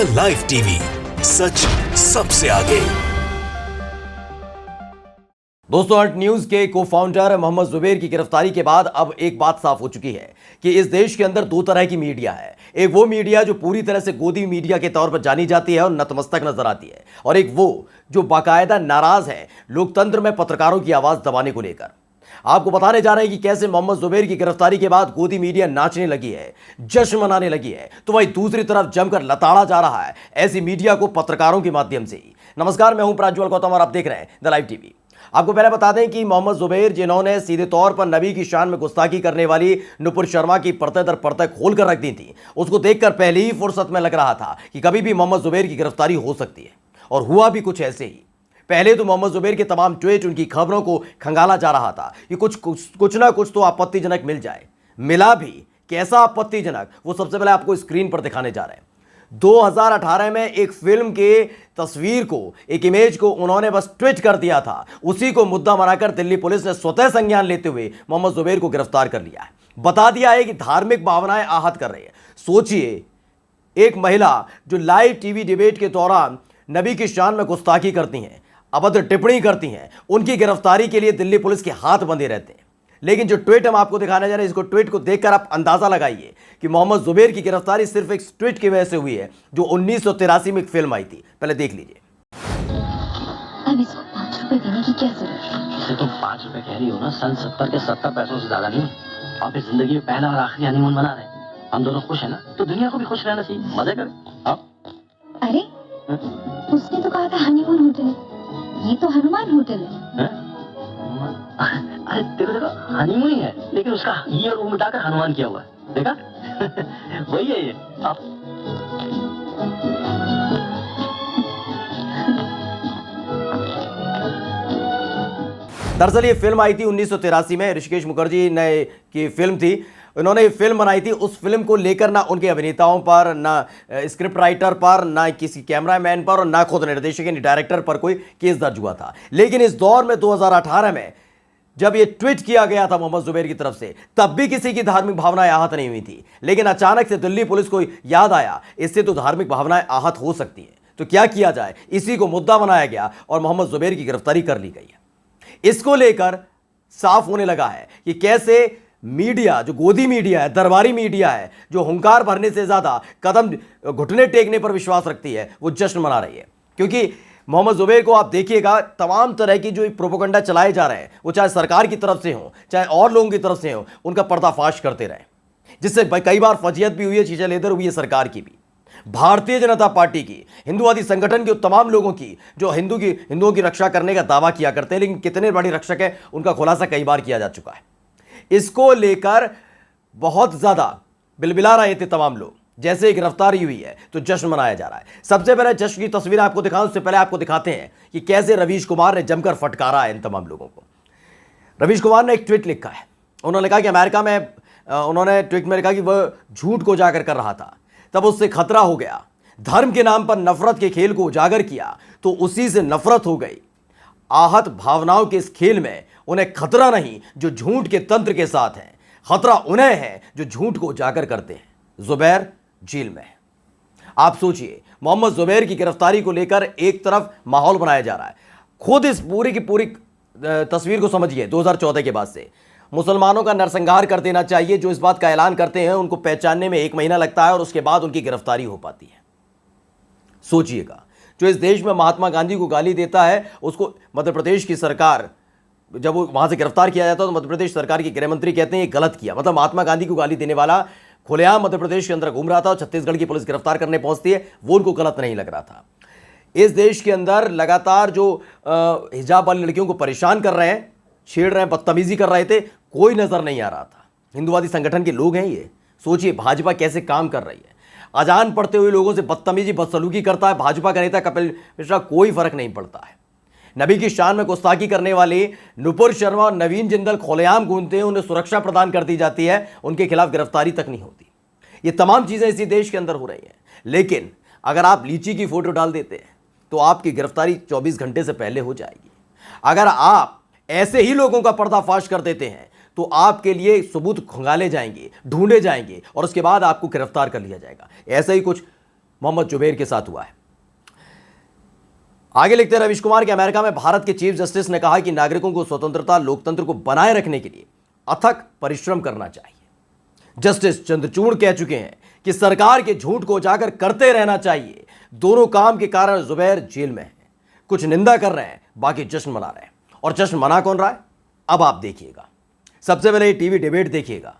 The live TV, सच सबसे आगे। दोस्तों, हट न्यूज के को फाउंडर मोहम्मद जुबैर की गिरफ्तारी के बाद अब एक बात साफ हो चुकी है कि इस देश के अंदर दो तरह की मीडिया है। एक वो मीडिया जो पूरी तरह से गोदी मीडिया के तौर पर जानी जाती है और नतमस्तक नजर आती है, और एक वो जो बाकायदा नाराज है लोकतंत्र में पत्रकारों की आवाज दबाने को लेकर। आपको बताने जा रहे हैं कि कैसे मोहम्मद जुबैर की गिरफ्तारी के बाद गोदी मीडिया नाचने लगी है, जश्न मनाने लगी है, तो वहीं दूसरी तरफ जमकर लताड़ा जा रहा है ऐसी मीडिया को पत्रकारों के माध्यम से ही। नमस्कार, मैं हूं प्रज्वल गौतम और आप देख रहे हैं द लाइव टीवी। आपको पहले बता दें कि मोहम्मद जुबैर, जिन्होंने सीधे तौर पर नबी की शान में गुस्ताखी करने वाली नुपुर शर्मा की परतें दर परतें खोल कर रख दी थी, उसको देखकर पहली ही फुर्सत में लग रहा था कि कभी भी मोहम्मद जुबैर की गिरफ्तारी हो सकती है, और हुआ भी कुछ ऐसे ही। पहले तो मोहम्मद जुबैर के तमाम ट्वीट, उनकी खबरों को खंगाला जा रहा था कि कुछ ना कुछ तो आपत्तिजनक मिल जाए। मिला भी, कैसा आपत्तिजनक, वो सबसे पहले आपको स्क्रीन पर दिखाने जा रहे हैं। 2018 में एक फिल्म के तस्वीर को, एक इमेज को उन्होंने बस ट्वीट कर दिया था। उसी को मुद्दा बनाकर दिल्ली पुलिस ने स्वतः संज्ञान लेते हुए मोहम्मद जुबैर को गिरफ्तार कर लिया है। बता दिया है कि धार्मिक भावनाएं आहत कर रही है। सोचिए, एक महिला जो लाइव टीवी डिबेट के दौरान नबी की शान में गुस्ताखी करती हैं, अभद्र टिप्पणी करती हैं, उनकी गिरफ्तारी के लिए दिल्ली पुलिस के हाथ बंधे रहते हैं। लेकिन जो ट्वीट हम आपको दिखाने जा रहे हैं, इसको ट्वीट को देखकर आप अंदाजा लगाइए कि मोहम्मद जुबैर की गिरफ्तारी सिर्फ एक ट्वीट की वजह से हुई है, जो 1983 में एक फिल्म आई थी। पहले देख लीजिए। अब इसको 5 रुपए देने की क्या जरूरत है? इसे तुम 5 रुपए कह रही हो ना, सन 70 के 70 पैसों से ज्यादा नहीं। आप इस जिंदगी में पहला और आखिरी हनीमून मना रहे हैं। हम दोनों खुश हैं ना, तो दुनिया को भी खुश रहना चाहिए, मजे करें। अरे उसने तो कहा था हनीमून होटल है, ये तो हनुमान होटल है। अरे देखो देखो, हनीमून ही है, लेकिन उसका ये और वो मिटाकर हनुमान किया हुआ है, देखा? वही है ये। आप दरअसल ये फिल्म आई थी 1983 में, ऋषिकेश मुखर्जी ने की फिल्म थी। उन्होंने फिल्म बनाई थी। उस फिल्म को लेकर ना उनके अभिनेताओं पर, ना स्क्रिप्ट राइटर पर, ना किसी कैमरामैन पर, और ना खुद निर्देशक यानी डायरेक्टर पर कोई केस दर्ज हुआ था। लेकिन इस दौर में 2018 में जब ये ट्वीट किया गया था मोहम्मद जुबैर की तरफ से, तब भी किसी की धार्मिक भावनाएं आहत नहीं हुई थी। लेकिन अचानक से दिल्ली पुलिस को याद आया, इससे तो धार्मिक भावनाएं आहत हो सकती है, तो क्या किया जाए। इसी को मुद्दा बनाया गया और मोहम्मद जुबैर की गिरफ्तारी कर ली गई है। इसको लेकर साफ होने लगा है कि कैसे मीडिया, जो गोदी मीडिया है, दरबारी मीडिया है, जो हुंकार भरने से ज्यादा कदम घुटने टेकने पर विश्वास रखती है, वो जश्न मना रही है। क्योंकि मोहम्मद जुबैर को आप देखिएगा, तमाम तरह की जो प्रोपेगेंडा चलाए जा रहे हैं, वो चाहे सरकार की तरफ से हो, चाहे और लोगों की तरफ से हो, उनका पर्दाफाश करते रहे, जिससे कई बार फजीयत भी हुई है, शीशा लेदर हुई है सरकार की भी, भारतीय जनता पार्टी की, हिंदुवादी संगठन के तमाम लोगों की, जो हिंदुओं की रक्षा करने का दावा किया करते हैं, लेकिन कितने बड़े रक्षक है उनका खुलासा कई बार किया जा चुका है। इसको लेकर बहुत ज्यादा बिलबिला रहे थे तमाम लोग। जैसे ही गिरफ्तारी हुई है तो जश्न मनाया जा रहा है। सबसे पहले जश्न की तस्वीर आपको दिखाऊं, उससे पहले आपको दिखाते हैं कि कैसे रवीश कुमार ने जमकर फटकारा है इन तमाम लोगों को। रवीश कुमार ने एक ट्वीट लिखा है। उन्होंने कहा कि अमेरिका में, उन्होंने ट्वीट में लिखा कि वह झूठ को उजागर कर रहा था, तब उससे खतरा हो गया। धर्म के नाम पर नफरत के खेल को उजागर किया तो उसी से नफरत हो गई। आहत भावनाओं के इस खेल में उन्हें खतरा नहीं जो झूठ के तंत्र के साथ हैं, खतरा उन्हें है जो झूठ को उजागर करते हैं। जुबैर जेल में। आप सोचिए, मोहम्मद जुबैर की गिरफ्तारी को लेकर एक तरफ माहौल बनाया जा रहा है। खुद इस पूरी की पूरी तस्वीर को समझिए। 2014 के बाद से मुसलमानों का नरसंहार कर देना चाहिए, जो इस बात का ऐलान करते हैं, उनको पहचानने में 1 महीना लगता है और उसके बाद उनकी गिरफ्तारी हो पाती है। सोचिएगा, जो इस देश में महात्मा गांधी को गाली देता है, उसको मध्य प्रदेश की सरकार, जब वो वहां से गिरफ्तार किया जाता है तो मध्य प्रदेश सरकार के गृह मंत्री कहते हैं ये गलत किया। मतलब महात्मा गांधी को गाली देने वाला खुलेआम मध्य प्रदेश के अंदर घूम रहा था और छत्तीसगढ़ की पुलिस गिरफ्तार करने पहुंचती है, वो उनको गलत नहीं लग रहा था। इस देश के अंदर लगातार जो हिजाब वाली लड़कियों को परेशान कर रहे हैं, छेड़ रहे हैं, बदतमीजी कर रहे थे, कोई नजर नहीं आ रहा था। हिंदुवादी संगठन के लोग हैं ये। सोचिए भाजपा कैसे काम कर रही है। अजान पढ़ते हुए लोगों से बदतमीजी, बदसलूकी करता है भाजपा का नेता कपिल मिश्रा, कोई फर्क नहीं पड़ता है। नबी की शान में गुस्ताखी करने वाले नुपुर शर्मा और नवीन जिंदल खुलेआम घूमते हैं, उन्हें सुरक्षा प्रदान कर दी जाती है, उनके खिलाफ गिरफ्तारी तक नहीं होती। ये तमाम चीजें इसी देश के अंदर हो रही हैं। लेकिन अगर आप लीची की फोटो डाल देते हैं तो आपकी गिरफ्तारी 24 घंटे से पहले हो जाएगी। अगर आप ऐसे ही लोगों का पर्दाफाश कर देते हैं तो आपके लिए सबूत खंगाले जाएंगे, ढूंढे जाएंगे और उसके बाद आपको गिरफ्तार कर लिया जाएगा। ऐसा ही कुछ मोहम्मद जुबैर के साथ हुआ है। आगे लिखते हैं रवीश कुमार के अमेरिका में भारत के चीफ जस्टिस ने कहा कि नागरिकों को स्वतंत्रता लोकतंत्र को बनाए रखने के लिए अथक परिश्रम करना चाहिए। जस्टिस चंद्रचूड़ कह चुके हैं कि सरकार के झूठ को उजागर करते रहना चाहिए। दोनों काम के कारण जुबैर जेल में है। कुछ निंदा कर रहे हैं, बाकी जश्न मना रहे हैं। और जश्न मना कौन रहा है, अब आप देखिएगा। सबसे पहले ये टीवी डिबेट देखिएगा,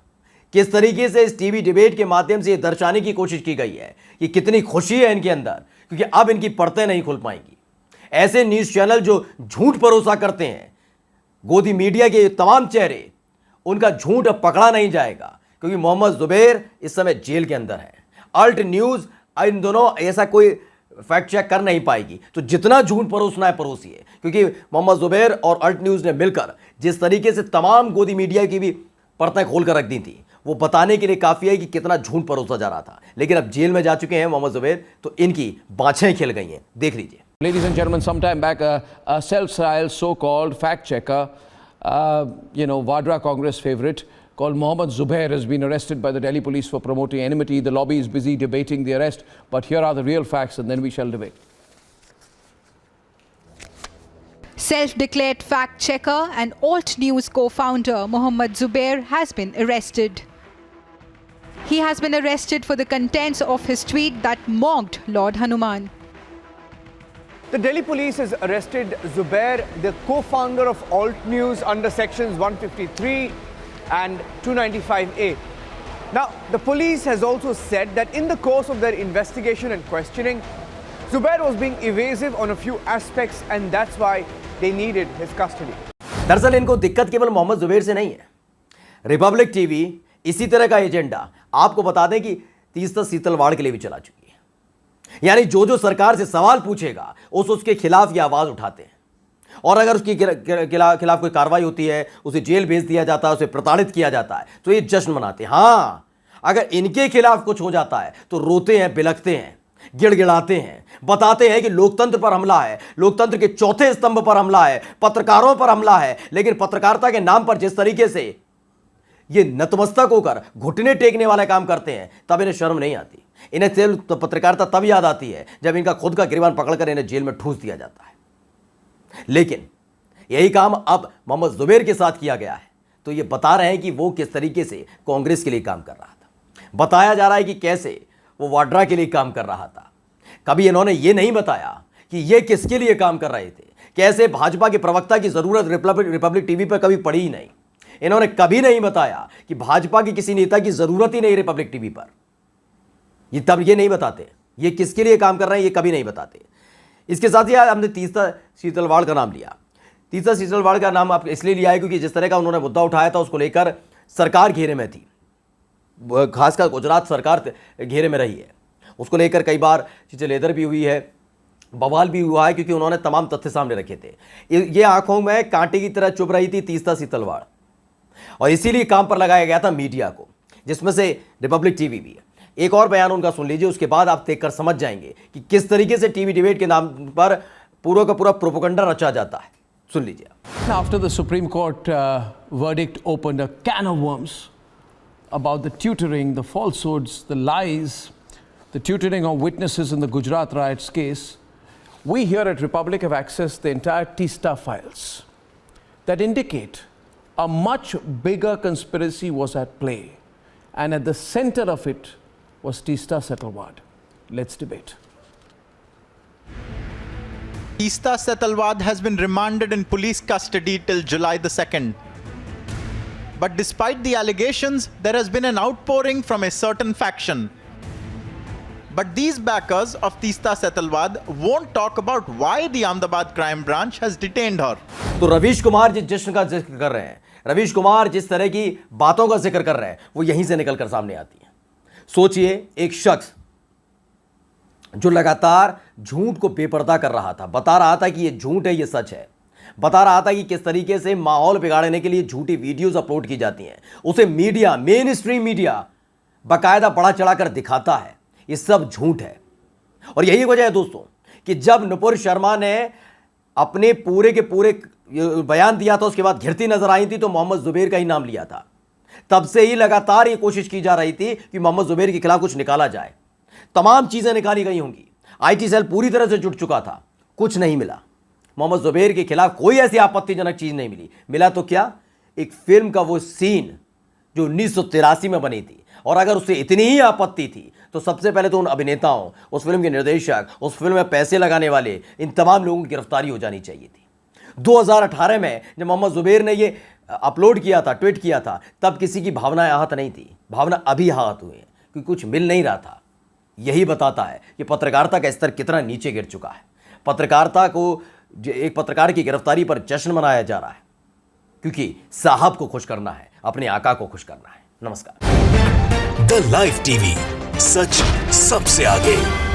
किस तरीके से इस टीवी डिबेट के माध्यम से ये दर्शाने की कोशिश की गई है कि कितनी खुशी है इनके अंदर, क्योंकि अब इनकी परतें नहीं खुल पाएंगी। ऐसे न्यूज चैनल जो झूठ परोसा करते हैं, गोदी मीडिया के तमाम चेहरे, उनका झूठ अब पकड़ा नहीं जाएगा, क्योंकि मोहम्मद जुबैर इस समय जेल के अंदर है। अल्ट न्यूज इन दोनों ऐसा कोई फैक्ट चेक कर नहीं पाएगी, तो जितना झूठ परोसना है परोसिए, क्योंकि मोहम्मद जुबैर और अल्ट न्यूज ने मिलकर जिस तरीके से तमाम गोदी मीडिया की भी परतें खोल कर रख दी थी, वो बताने के लिए काफी है कि कितना झूठ परोसा जा रहा था। लेकिन अब जेल में जा चुके हैं मोहम्मद जुबैर, तो इनकी बाछें खिल गई हैं। देख लीजिए। Ladies and gentlemen, sometime back, a self-styled so-called fact-checker, Vadra Congress favorite, called Mohammed Zubair has been arrested by the Delhi police for promoting enmity. The lobby is busy debating the arrest, but here are the real facts and then we shall debate. Self-declared fact-checker and Alt News co-founder Mohammed Zubair has been arrested. He has been arrested for the contents of his tweet that mocked Lord Hanuman. The Delhi police has arrested Zubair, the co-founder of Alt News, under sections 153 and 295A. Now, the police has also said that in the course of their investigation and questioning, Zubair was being evasive on a few aspects and that's why they needed his custody. दरअसल इनको दिक्कत केवल मोहम्मद जुबैर से नहीं है। Republic TV इसी तरह का एजेंडा आपको बता दें कि तीस्ता सीतलवाड़ के लिए भी चला चुकी है। यानी जो सरकार से सवाल पूछेगा उसके खिलाफ ये आवाज उठाते हैं, और अगर उसके खिलाफ कोई कार्रवाई होती है, उसे जेल भेज दिया जाता है, उसे प्रताड़ित किया जाता है, तो ये जश्न मनाते हैं। हाँ, अगर इनके खिलाफ कुछ हो जाता है तो रोते हैं, बिलखते हैं, गिड़गिड़ाते हैं, बताते हैं कि लोकतंत्र पर हमला है, लोकतंत्र के चौथे स्तंभ पर हमला है, पत्रकारों पर हमला है। लेकिन पत्रकारिता के नाम पर जिस तरीके से ये नतमस्तक होकर घुटने टेकने वाला काम करते हैं, तब इन्हें शर्म नहीं आती। इन्हें सिर्फ पत्रकारिता तब याद आती है जब इनका खुद का गिरबान पकड़कर इन्हें जेल में ठूस दिया जाता है। लेकिन यही काम अब मोहम्मद जुबैर के साथ किया गया है, तो ये बता रहे हैं कि वो किस तरीके से कांग्रेस के लिए काम कर रहा था। बताया जा रहा है कि कैसे वो वाड्रा के लिए काम कर रहा था। कभी इन्होंने ये नहीं बताया कि ये किसके लिए काम कर रहे थे, कैसे भाजपा के प्रवक्ता की जरूरत रिपब्लिक टीवी पर कभी पड़ी ही नहीं। इन्होंने कभी नहीं बताया कि भाजपा के किसी नेता की जरूरत ही नहीं रिपब्लिक टीवी पर। ये नहीं बताते ये किसके लिए काम कर रहे हैं, ये कभी नहीं बताते। इसके साथ ही हमने तीस्ता सीतलवाड़ का नाम लिया। तीस्ता सीतलवाड़ का नाम आप इसलिए लिया है क्योंकि जिस तरह का उन्होंने मुद्दा उठाया था, उसको लेकर सरकार घेरे में थी, खासकर गुजरात सरकार घेरे में रही है। उसको लेकर कई बार चिचलेदर भी हुई है, बवाल भी हुआ है, क्योंकि उन्होंने तमाम तथ्य सामने रखे थे। ये आंखों में कांटे की तरह चुभ रही थी तीस्ता सीतलवाड़, और इसीलिए काम पर लगाया गया था मीडिया को, जिसमें से रिपब्लिक टीवी भी है। एक और बयान उनका सुन लीजिए, उसके बाद आप देखकर समझ जाएंगे कि किस तरीके से टीवी डिबेट के नाम पर पूरा का पूरा प्रोपेगेंडा रचा जाता है। सुन लीजिए। After the Supreme Court verdict opened a can of worms about the tutoring, the falsehoods, the lies, the tutoring of witnesses in the Gujarat riots case, we here at Republic have accessed the entire Teesta files that indicate a much bigger conspiracy was at play, and at the center of it was Teesta Setalwad. Let's debate. Teesta Setalwad has been remanded in police custody till July the 2nd. But despite the allegations, there has been an outpouring from a certain faction. But these backers of Teesta Setalwad won't talk about why the Ahmedabad crime branch has detained her. तो रवीश कुमार जिस जश्न का जिक्र कर रहे हैं, रवीश कुमार जिस तरह की बातों का जिक्र कर रहे हैं, वो यहीं से निकलकर सामने आती है। सोचिए, एक शख्स जो लगातार झूठ को बेपर्दा कर रहा था, बता रहा था कि ये झूठ है, ये सच है, बता रहा था कि किस तरीके से माहौल बिगाड़ने के लिए झूठी वीडियोस अपलोड की जाती हैं, उसे मीडिया, मेन स्ट्रीम मीडिया बाकायदा बड़ा चढ़ाकर दिखाता है। ये सब झूठ है। और यही वजह है दोस्तों कि जब नुपुर शर्मा ने अपने पूरे के पूरे बयान दिया था, उसके बाद घिरती नजर आई थी, तो मोहम्मद जुबैर का ही नाम लिया था। तब से ही लगातार ये कोशिश की जा रही थी कि मोहम्मद जुबैर के खिलाफ कुछ निकाला जाए। तमाम चीजें निकाली गई होंगी। आईटी सेल पूरी तरह से जुट चुका था, कुछ नहीं मिला। मोहम्मद जुबैर के खिलाफ कोई ऐसी आपत्तिजनक चीज नहीं मिली। मिला तो क्या, एक फिल्म का वो सीन जो 1983 में बनी थी। और अगर उससे इतनी ही आपत्ति थी तो सबसे पहले तो उन अभिनेताओं, उस फिल्म के निर्देशक, उस फिल्म में पैसे लगाने वाले, इन तमाम लोगों की गिरफ्तारी हो जानी चाहिए थी। 2018 में जब मोहम्मद जुबैर ने ये अपलोड किया था, ट्वीट किया था, तब किसी की भावनाएं आहत नहीं थी। भावना अभी आहत हुई है क्योंकि कुछ मिल नहीं रहा था। यही बताता है कि पत्रकारिता का स्तर कितना नीचे गिर चुका है। पत्रकारिता को, एक पत्रकार की गिरफ्तारी पर जश्न मनाया जा रहा है क्योंकि साहब को खुश करना है, अपने आका को खुश करना है। नमस्कार। द लाइव टीवी, सच सबसे आगे।